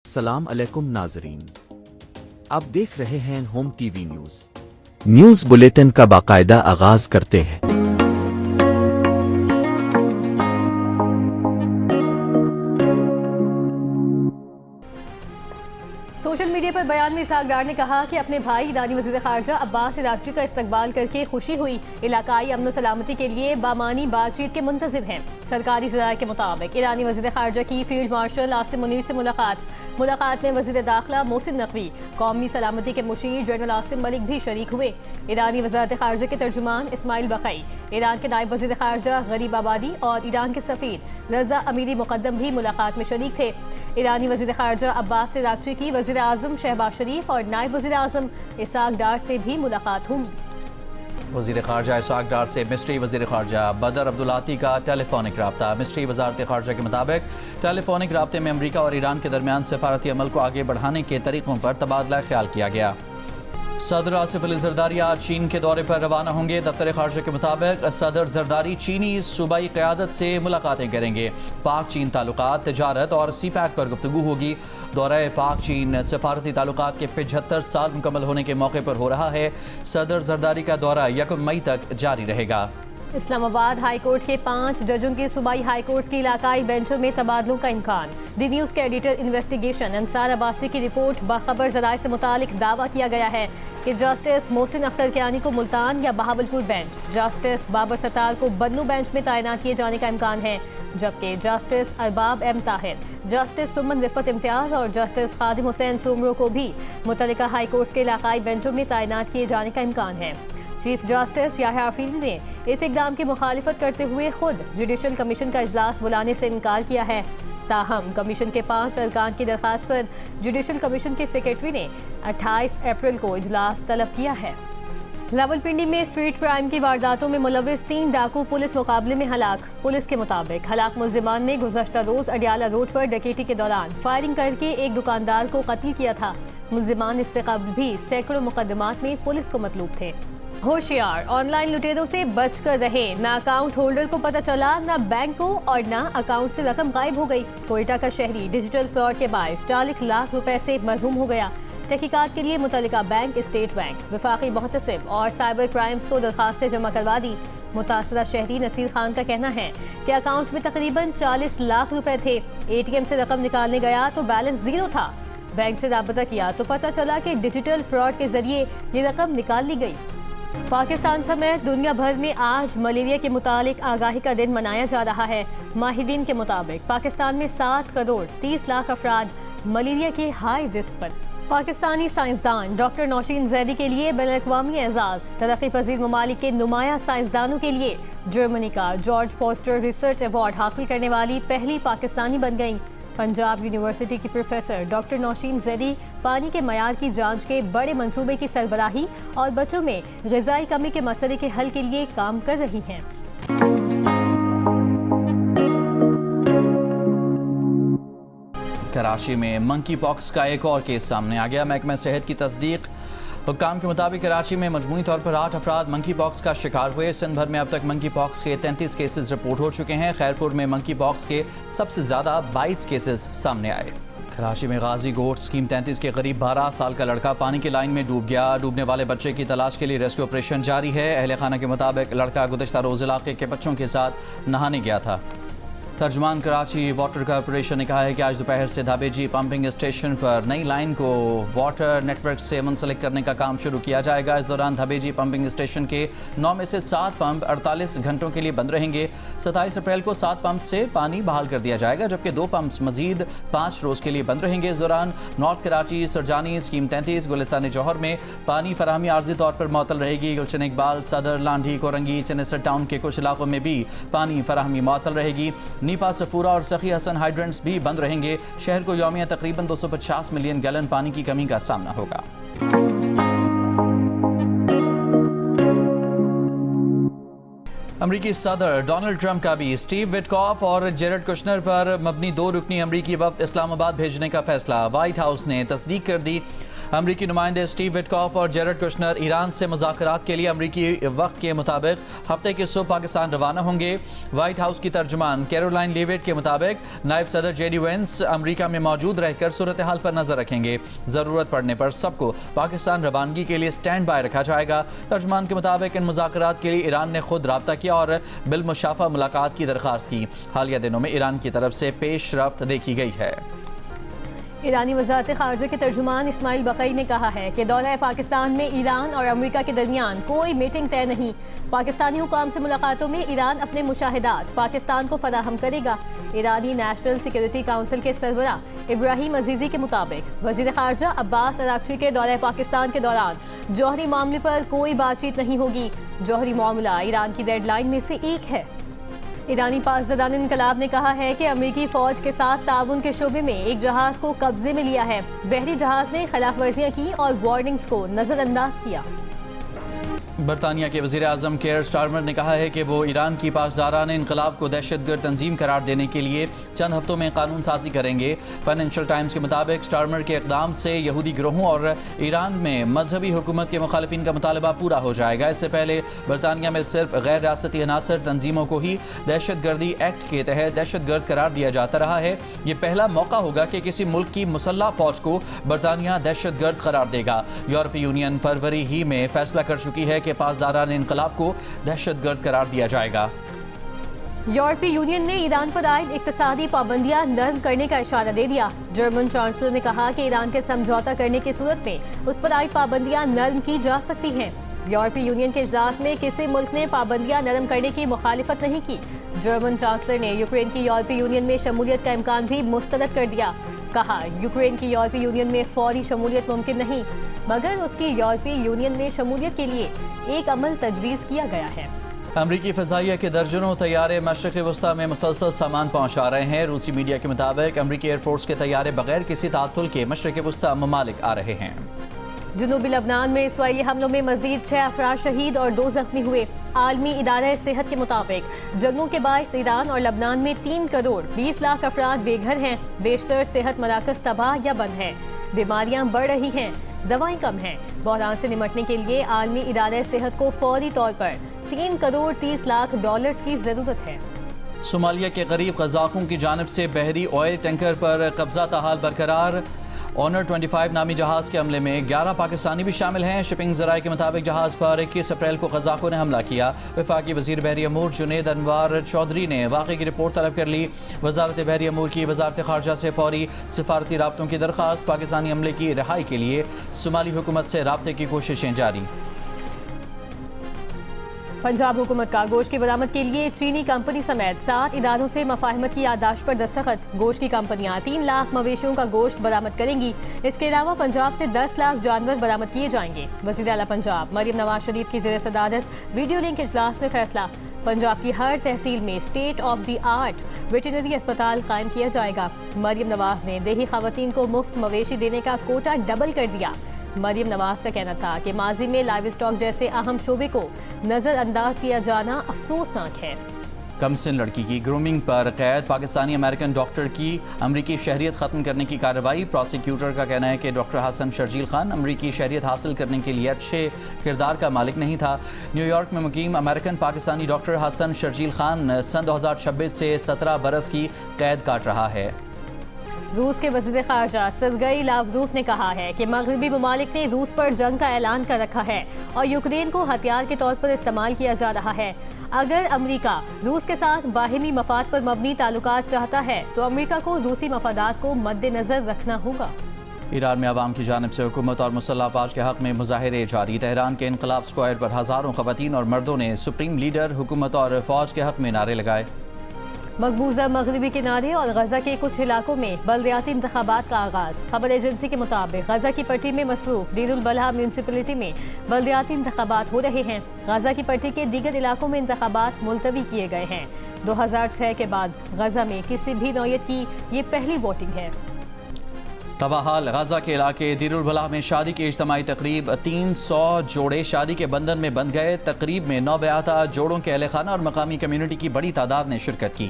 السلام علیکم ناظرین، آپ دیکھ رہے ہیں home T V news bulletin کا باقاعدہ آغاز کرتے ہیں۔ سوشل میڈیا پر بیان میں اسحاق ڈار نے کہا کہ اپنے بھائی ایرانی وزیر خارجہ عباس اراغچی کا استقبال کر کے خوشی ہوئی، علاقائی امن و سلامتی کے لیے بامعنی بات چیت کے منتظر ہیں۔ سرکاری ذرائع کے مطابق ایرانی وزیر خارجہ کی فیلڈ مارشل عاصم منیر سے ملاقات میں وزیر داخلہ محسن نقوی، قومی سلامتی کے مشیر جنرل عاصم ملک بھی شریک ہوئے۔ ایرانی وزارت خارجہ کے ترجمان اسماعیل بقائی، ایران کے نائب وزیر خارجہ غریب آبادی اور ایران کے سفیر رضا امیری مقدم بھی ملاقات میں شریک تھے۔ ایرانی وزیر خارجہ عباس اراغچی کی وزیر اعظم شہباز شریف اور نائب وزیر اعظم اسحاق ڈار سے بھی ملاقات ہوگی۔ وزیر خارجہ اسحاق ڈار سے مسٹری وزیر خارجہ بدر عبدالعاطی کا ٹیلی فونک رابطہ۔ مسٹری وزارت خارجہ کے مطابق ٹیلی فونک رابطے میں امریکہ اور ایران کے درمیان سفارتی عمل کو آگے بڑھانے کے طریقوں پر تبادلہ خیال کیا گیا۔ صدر آصف علی زرداری آج چین کے دورے پر روانہ ہوں گے۔ دفتر خارجہ کے مطابق صدر زرداری چینی صوبائی قیادت سے ملاقاتیں کریں گے۔ پاک چین تعلقات، تجارت اور سی پیک پر گفتگو ہوگی۔ دورہ پاک چین سفارتی تعلقات کے 75 سال مکمل ہونے کے موقع پر ہو رہا ہے۔ صدر زرداری کا دورہ 1 مئی تک جاری رہے گا۔ اسلام آباد ہائی کورٹ کے 5 ججوں کے صوبائی ہائی کورٹس کی علاقائی بینچوں میں تبادلوں کا امکان۔ دی نیوز کے ایڈیٹر انویسٹیگیشن انصار عباسی کی رپورٹ باخبر ذرائع سے متعلق دعویٰ کیا گیا ہے کہ جسٹس محسن اختر کیانی کو ملتان یا بہاولپور بینچ، جسٹس بابر ستار کو بنو بینچ میں تعینات کیے جانے کا امکان ہے، جبکہ جسٹس ارباب ایم طاہر، جسٹس سمن رفت امتیاز اور جسٹس خادم حسین سومرو کو بھی متعلقہ ہائی کورٹس کے علاقائی بینچوں میں تعینات کیے جانے کا امکان ہے۔ چیف جسٹس یحییٰ عفیفی نے اس اقدام کی مخالفت کرتے ہوئے خود جوڈیشل کمیشن کا اجلاس بلانے سے انکار کیا ہے۔ تاہم کمیشن کے 5 ارکان کی درخواست پر جوڈیشل کمیشن کے سیکریٹری نے 28 اپریل کو اجلاس طلب کیا ہے۔ راولپنڈی میں اسٹریٹ کرائم کی وارداتوں میں ملوث 3 ڈاکو پولیس مقابلے میں ہلاک۔ پولیس کے مطابق ہلاک ملزمان نے گزشتہ روز اڈیالہ روڈ پر ڈکیتی کے دوران فائرنگ کر کے ایک دکاندار کو قتل کیا تھا۔ ملزمان اس سے قبل بھی سینکڑوں مقدمات میں پولیس کو مطلوب تھے۔ ہوشیار، آن لائن لٹیروں سے بچ کر رہے، نہ اکاؤنٹ ہولڈر کو پتہ چلا، نہ بینک کو اور نہ اکاؤنٹ سے رقم غائب ہو گئی۔ کوئٹہ کا شہری ڈیجیٹل فراڈ کے باعث 40 لاکھ روپے سے محروم ہو گیا۔ تحقیقات کے لیے متعلقہ بینک، اسٹیٹ بینک، وفاقی محتسب اور سائبر کرائمز کو درخواستیں جمع کروا دی۔ متاثرہ شہری نصیر خان کا کہنا ہے کہ اکاؤنٹ میں تقریباً 40 لاکھ روپے تھے۔ اے ٹی ایم سے رقم نکالنے گیا تو بیلنس 0 تھا۔ بینک سے رابطہ کیا تو پتہ چلا کہ ڈیجیٹل فراڈ کے ذریعے یہ رقم نکال لی گئی۔ پاکستان سمیت دنیا بھر میں آج ملیریا کے متعلق آگاہی کا دن منایا جا رہا ہے۔ ماہرین کے مطابق پاکستان میں 7 کروڑ 30 لاکھ افراد ملیریا کے ہائی رسک پر۔ پاکستانی سائنسدان ڈاکٹر نوشین زیدی کے لیے بین الاقوامی اعزاز۔ ترقی پذیر ممالک کے نمایاں سائنسدانوں کے لیے جرمنی کا جارج فورسٹر ریسرچ ایوارڈ حاصل کرنے والی پہلی پاکستانی بن گئیں۔ پنجاب یونیورسٹی کی پروفیسر ڈاکٹر نوشین زیدی پانی کے معیار کی جانچ کے بڑے منصوبے کی سربراہی اور بچوں میں غذائی کمی کے مسئلے کے حل کے لیے کام کر رہی ہیں۔ کراچی میں منکی پاکس کا ایک اور کیس سامنے آ گیا۔ محکمہ صحت کی تصدیق حکام کے مطابق کراچی میں مجموعی طور پر 8 افراد منکی پاکس کا شکار ہوئے۔ سندھ بھر میں اب تک منکی پاکس کے 33 کیسز رپورٹ ہو چکے ہیں۔ خیرپور میں منکی پاکس کے سب سے زیادہ 22 کیسز سامنے آئے۔ کراچی میں غازی گوٹ اسکیم 33 کے قریب 12 سال کا لڑکا پانی کی لائن میں ڈوب گیا۔ ڈوبنے والے بچے کی تلاش کے لیے ریسکیو آپریشن جاری ہے۔ اہل خانہ کے مطابق لڑکا گزشتہ روز علاقے کے بچوں کے ساتھ نہانے گیا تھا۔ ترجمان کراچی واٹر کارپوریشن نے کہا ہے کہ آج دوپہر سے دھابیجی پمپنگ اسٹیشن پر نئی لائن کو واٹر نیٹ ورک سے منسلک کرنے کا کام شروع کیا جائے گا۔ اس دوران دھابیجی پمپنگ اسٹیشن کے 9 میں سے 7 پمپ 48 گھنٹوں کے لیے بند رہیں گے۔ 27 اپریل کو 7 پمپ سے پانی بحال کر دیا جائے گا، جبکہ 2 پمپس مزید 5 روز کے لیے بند رہیں گے۔ اس دوران نارتھ کراچی، سرجانی، اسکیم 33، گلستان جوہر میں پانی فراہمی عارضی طور پر معطل رہے گی۔ گلشن اقبال، صدر، لانڈھی، کورنگی، چنسر ٹاؤن کے کچھ علاقوں میں بھی پانی فراہمی معطل رہے گی۔ نیپا، صفورہ اور سخی حسن ہائیڈرنٹس بھی بند رہیں گے۔ شہر کو یومیہ تقریباً 250 ملین گیلن پانی کی کمی کا سامنا ہوگا۔ امریکی صدر ڈونلڈ ٹرمپ کا بھی اسٹیو وٹکاف اور جیرڈ کشنر پر مبنی 2 رکنی امریکی وفد اسلام آباد بھیجنے کا فیصلہ۔ وائٹ ہاؤس نے تصدیق کر دی۔ امریکی نمائندے اسٹیو وٹکاف اور جیرڈ کشنر ایران سے مذاکرات کے لیے امریکی وقت کے مطابق ہفتے کی صبح پاکستان روانہ ہوں گے۔ وائٹ ہاؤس کی ترجمان کیرولائن لیوٹ کے مطابق نائب صدر جے ڈی وینس امریکہ میں موجود رہ کر صورتحال پر نظر رکھیں گے۔ ضرورت پڑنے پر سب کو پاکستان روانگی کے لیے سٹینڈ بائی رکھا جائے گا۔ ترجمان کے مطابق ان مذاکرات کے لیے ایران نے خود رابطہ کیا اور بالمشافہ ملاقات کی درخواست کی۔ حالیہ دنوں میں ایران کی طرف سے پیش رفت دیکھی گئی ہے۔ ایرانی وزارت خارجہ کے ترجمان اسماعیل بقئی نے کہا ہے کہ دورہ پاکستان میں ایران اور امریکہ کے درمیان کوئی میٹنگ طے نہیں۔ پاکستانی حکام سے ملاقاتوں میں ایران اپنے مشاہدات پاکستان کو فراہم کرے گا۔ ایرانی نیشنل سیکیورٹی کونسل کے سربراہ ابراہیم عزیزی کے مطابق وزیر خارجہ عباس اراغچی کے دورہ پاکستان کے دوران جوہری معاملے پر کوئی بات چیت نہیں ہوگی۔ جوہری معاملہ ایران کی ڈیڈ لائن میں سے ایک ہے۔ ایرانی پاسداران انقلاب نے کہا ہے کہ امریکی فوج کے ساتھ تعاون کے شعبے میں ایک جہاز کو قبضے میں لیا ہے۔ بحری جہاز نے خلاف ورزیاں کی اور وارننگز کو نظر انداز کیا۔ برطانیہ کے وزیر اعظم کیئر سٹارمر نے کہا ہے کہ وہ ایران کی پاسداران انقلاب کو دہشت گرد تنظیم قرار دینے کے لیے چند ہفتوں میں قانون سازی کریں گے۔ فائنینشل ٹائمز کے مطابق سٹارمر کے اقدام سے یہودی گروہوں اور ایران میں مذہبی حکومت کے مخالفین کا مطالبہ پورا ہو جائے گا۔ اس سے پہلے برطانیہ میں صرف غیر ریاستی عناصر تنظیموں کو ہی دہشت گردی ایکٹ کے تحت دہشت گرد قرار دیا جاتا رہا ہے۔ یہ پہلا موقع ہوگا کہ کسی ملک کی مسلح فوج کو برطانیہ دہشت گرد قرار دے گا۔ یورپی یونین فروری ہی میں فیصلہ کر چکی ہے کہ پاسداران انقلاب کو دہشت گرد قرار دیا جائے گا۔ یورپی یونین نے ایران پر عائد اقتصادی پابندیاں نرم کرنے کا اشارہ دے دیا۔ جرمن چانسلر نے کہا کہ ایران کے سمجھوتہ کرنے کی صورت میں اس پر عائد پابندیاں نرم کی جا سکتی ہیں۔ یورپی یونین کے اجلاس میں کسی ملک نے پابندیاں نرم کرنے کی مخالفت نہیں کی۔ جرمن چانسلر نے یوکرین کی یورپی یونین میں شمولیت کا امکان بھی مسترد کر دیا۔ کہا یوکرین کی یورپی یونین میں فوری شمولیت ممکن نہیں، مگر اس کی یورپی یونین میں شمولیت کے لیے ایک عمل تجویز کیا گیا ہے۔ امریکی فضائیہ کے درجنوں طیارے مشرق وسطی میں مسلسل سامان پہنچا رہے ہیں۔ روسی میڈیا کے مطابق امریکی ایئر فورس کے طیارے بغیر کسی تعطل کے مشرق وسطی ممالک آ رہے ہیں۔ جنوبی لبنان میں اسرائیلی حملوں میں مزید 6 افراد شہید اور 2 زخمی ہوئے۔ عالمی ادارہ صحت کے مطابق جنگوں کے باعث ایران اور لبنان میں 3 کروڑ 20 لاکھ افراد بے گھر ہیں۔ بیشتر صحت مراکز تباہ یا بند ہیں۔ بیماریاں بڑھ رہی ہیں، دوائیں کم ہیں۔ بحران سے نمٹنے کے لیے عالمی ادارہ صحت کو فوری طور پر 3 کروڑ 30 لاکھ ڈالرز کی ضرورت ہے۔ صومالیہ کے قریب قزاقوں کی جانب سے بحری آئل ٹینکر پر قبضہ تاحال برقرار۔ آنر 25 نامی جہاز کے حملے میں 11 پاکستانی بھی شامل ہیں۔ شپنگ ذرائع کے مطابق جہاز پر 21 اپریل کو قزاقوں نے حملہ کیا۔ وفاقی وزیر بحری امور جنید انوار چودھری نے واقعے کی رپورٹ طلب کر لی۔ وزارت بحری امور کی وزارت خارجہ سے فوری سفارتی رابطوں کی درخواست۔ پاکستانی عملے کی رہائی کے لیے صومالی حکومت سے رابطے کی کوششیں جاری۔ پنجاب حکومت کا گوشت کی برآمد کے لیے چینی کمپنی سمیت 7 اداروں سے مفاہمت کی یادداشت پر دستخط۔ گوشت کی کمپنیاں 3 لاکھ مویشیوں کا گوشت برآمد کریں گی۔ اس کے علاوہ پنجاب سے 10 لاکھ جانور برآمد کیے جائیں گے۔ وزیر اعلیٰ پنجاب مریم نواز شریف کی زیر صدارت ویڈیو لنک اجلاس میں فیصلہ۔ پنجاب کی ہر تحصیل میں state of the art veterinary اسپتال قائم کیا جائے گا۔ مریم نواز نے دیہی خواتین کو مفت مویشی دینے کا کوٹا ڈبل کر دیا۔ مریم نواز کا کہنا تھا کہ ماضی میں لائیو اسٹاک جیسے اہم شعبے کو نظر انداز کیا جانا افسوسناک ہے۔ کم سن لڑکی کی گرومنگ پر قید۔ پاکستانی امریکن ڈاکٹر کی امریکی شہریت ختم کرنے کی کارروائی۔ پروسیکیوٹر کا کہنا ہے کہ ڈاکٹر حسن شرجیل خان امریکی شہریت حاصل کرنے کے لیے اچھے کردار کا مالک نہیں تھا۔ نیو یارک میں مقیم امریکن پاکستانی ڈاکٹر حسن شرجیل خان سن 2026 سے 17 برس کی قید کاٹ رہا ہے۔ روس کے وزیر خارجہ سرگئی لاوروف نے کہا ہے کہ مغربی ممالک نے روس پر جنگ کا اعلان کر رکھا ہے اور یوکرین کو ہتھیار کے طور پر استعمال کیا جا رہا ہے۔ اگر امریکہ روس کے ساتھ باہمی مفاد پر مبنی تعلقات چاہتا ہے تو امریکہ کو روسی مفادات کو مد نظر رکھنا ہوگا۔ ایران میں عوام کی جانب سے حکومت اور مسلح افواج کے حق میں مظاہرے جاری۔ تہران کے انقلاب اسکوائر پر ہزاروں خواتین اور مردوں نے سپریم لیڈر، حکومت اور فوج کے حق میں نعرے لگائے۔ مقبوضہ مغربی کنارے اور غزہ کے کچھ علاقوں میں بلدیاتی انتخابات کا آغاز۔ خبر ایجنسی کے مطابق غزہ کی پٹی میں مصروف دیر البلح میونسپلٹی میں بلدیاتی انتخابات ہو رہے ہیں۔ غزہ کی پٹی کے دیگر علاقوں میں انتخابات ملتوی کیے گئے ہیں۔ 2006 کے بعد غزہ میں کسی بھی نوعیت کی یہ پہلی ووٹنگ ہے۔ تباہال غزہ کے علاقے دیر البلح میں شادی کی اجتماعی تقریب۔ 300 جوڑے شادی کے بندھن میں بندھ گئے۔ تقریب میں نوبیاہتا جوڑوں کے اہل خانہ اور مقامی کمیونٹی کی بڑی تعداد نے شرکت کی۔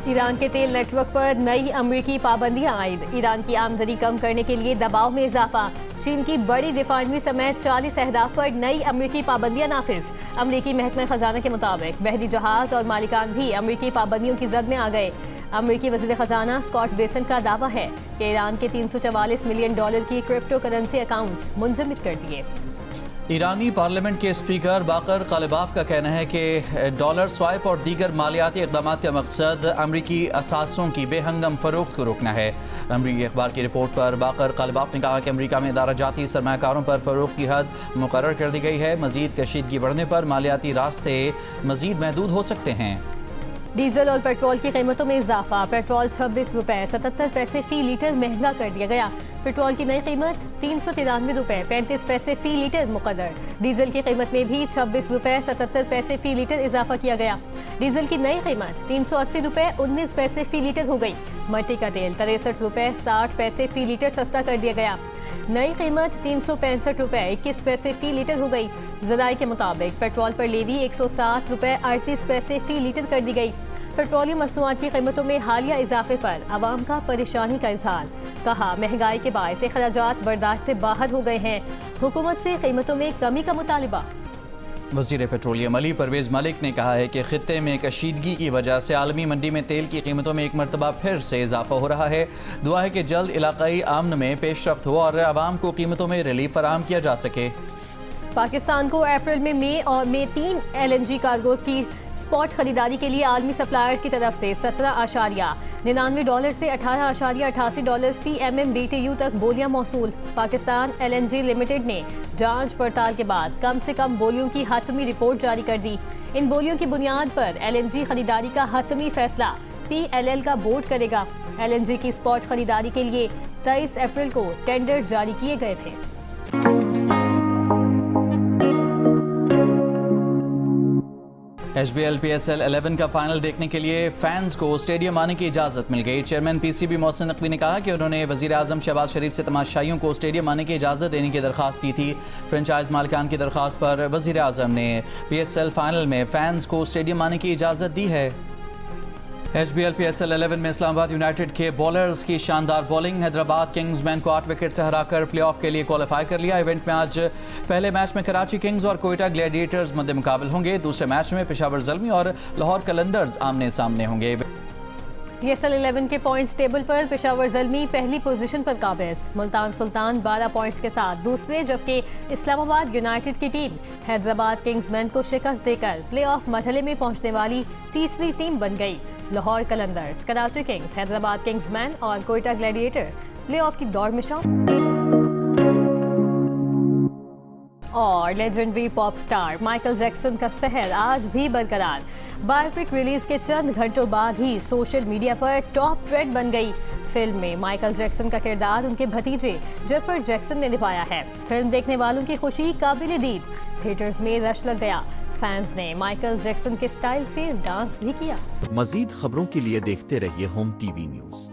ایران کے تیل نیٹ ورک پر نئی امریکی پابندیاں عائد، ایران کی آمدنی کم کرنے کے لیے دباؤ میں اضافہ، چین کی بڑی ریفائنری سمیت 40 اہداف پر نئی امریکی پابندیاں نافذ۔ امریکی محکمہ خزانہ کے مطابق بحری جہاز اور مالکان بھی امریکی پابندیوں کی زد میں آ گئے۔ امریکی وزیر خزانہ اسکاٹ بیسن کا دعویٰ ہے کہ ایران کے $344 ملین کی کرپٹو کرنسی اکاؤنٹس منجمد کر دیے۔ ایرانی پارلیمنٹ کے اسپیکر باقر قالباف کا کہنا ہے کہ ڈالر سوائپ اور دیگر مالیاتی اقدامات کا مقصد امریکی اثاثوں کی بے ہنگم فروخت کو روکنا ہے۔ امریکی اخبار کی رپورٹ پر باقر قالباف نے کہا کہ امریکہ میں ادارہ جاتی سرمایہ کاروں پر فروخت کی حد مقرر کر دی گئی ہے، مزید کشیدگی بڑھنے پر مالیاتی راستے مزید محدود ہو سکتے ہیں۔ ڈیزل اور پیٹرول کی قیمتوں میں اضافہ، پیٹرول $26.77 فی لیٹر مہنگا کر دیا گیا۔ پیٹرول کی نئی قیمت $393.35 فی لیٹر مقرر، ڈیزل کی قیمت میں بھی $26.77 فی لیٹر اضافہ کیا گیا۔ ڈیزل کی نئی قیمت $380.19 فی لیٹر ہو گئی۔ مٹی کا تیل $63.60 فی لیٹر سستا کر دیا گیا، نئی قیمت $365.21 فی لیٹر ہو گئی۔ ذرائع کے مطابق پیٹرول پر لیوی $160.38 فی لیٹر کر دی گئی۔ پیٹرولیم مصنوعات کی قیمتوں میں حالیہ اضافے پر عوام کا پریشانی کا اظہار، کہا مہنگائی کے باعث اخراجات برداشت سے باہر ہو گئے ہیں، حکومت سے قیمتوں میں کمی کا مطالبہ۔ وزیر پیٹرولیم علی پرویز ملک نے کہا ہے کہ خطے میں کشیدگی کی وجہ سے عالمی منڈی میں تیل کی قیمتوں میں ایک مرتبہ پھر سے اضافہ ہو رہا ہے۔ دعا ہے کہ جلد علاقائی امن میں پیش رفت ہو اور عوام کو قیمتوں میں ریلیف فراہم کیا جا سکے۔ پاکستان کو اپریل میں مئی 3 LNG کارگوز کی سپاٹ خریداری کے لیے عالمی سپلائرز کی طرف سے $17.99 سے $18.88 فی MMBTU تک بولیاں موصول۔ پاکستان LNG لمیٹڈ نے جانچ پڑتال کے بعد کم سے کم بولیوں کی حتمی رپورٹ جاری کر دی۔ ان بولیوں کی بنیاد پر LNG خریداری کا حتمی فیصلہ PLL کا بورڈ کرے گا۔ LNG کی سپاٹ خریداری کے لیے 23 اپریل کو ٹینڈر جاری کیے گئے تھے۔ HBL PSL 11 کا فائنل دیکھنے کے لیے فینز کو اسٹیڈیم آنے کی اجازت مل گئی۔ چیئرمین PCB محسن نقوی نے کہا کہ انہوں نے وزیر اعظم شہباز شریف سے تماشائیوں کو اسٹیڈیم آنے کی اجازت دینے کی درخواست کی تھی۔ فرنچائز مالکان کی درخواست پر وزیر اعظم نے PSL فائنل میں فینز کو اسٹیڈیم آنے کی اجازت دی ہے۔ HBL PSL 11 میں اسلام آباد یونائٹڈ کے بولرز کی شاندار بولنگ، حیدرآباد کنگز مین کو 8 وکٹ سے ہرا کر پلے آف کے لیے کوالیفائی کر لیا۔ ایونٹ میں آج پہلے میچ میں کراچی کنگز اور کوئٹہ گلیڈیٹرز مد مقابل ہوں گے، دوسرے میچ میں پشاور زلمی اور لاہور قلندرز آمنے سامنے ہوں گے۔ PSL 11 کے پوائنٹس ٹیبل پر پشاور زلمی پہلی پوزیشن پر قابض، ملتان سلطان 12 پوائنٹس کے ساتھ دوسرے، جبکہ اسلام آباد یونائٹڈ کی ٹیم حیدرآباد کنگز مین کو شکست دے کر پلے آف مرحلے میں پہنچنے والی تیسری ٹیم بن گئی۔ لاہور قلندرز، کراچی کنگز، حیدرآباد کنگز مین اور کوئٹہ گلیڈیٹر پلے آف کی دوڑ میں شامل۔ اور لیجنڈری پاپ سٹار مائیکل جیکسن کا سحر آج بھی برقرار، بایوپک ریلیز کے چند گھنٹوں بعد ہی سوشل میڈیا پر ٹاپ ٹرینڈ بن گئی۔ فلم میں مائیکل جیکسن کا کردار ان کے بھتیجے جیفر جیکسن نے نبھایا ہے۔ فلم دیکھنے والوں کی خوشی قابل دید، تھیٹرز میں رش لگ گیا، فینز نے مائیکل جیکسن کے سٹائل سے ڈانس بھی کیا۔ مزید خبروں کے لیے دیکھتے رہیے ہوم ٹی وی نیوز۔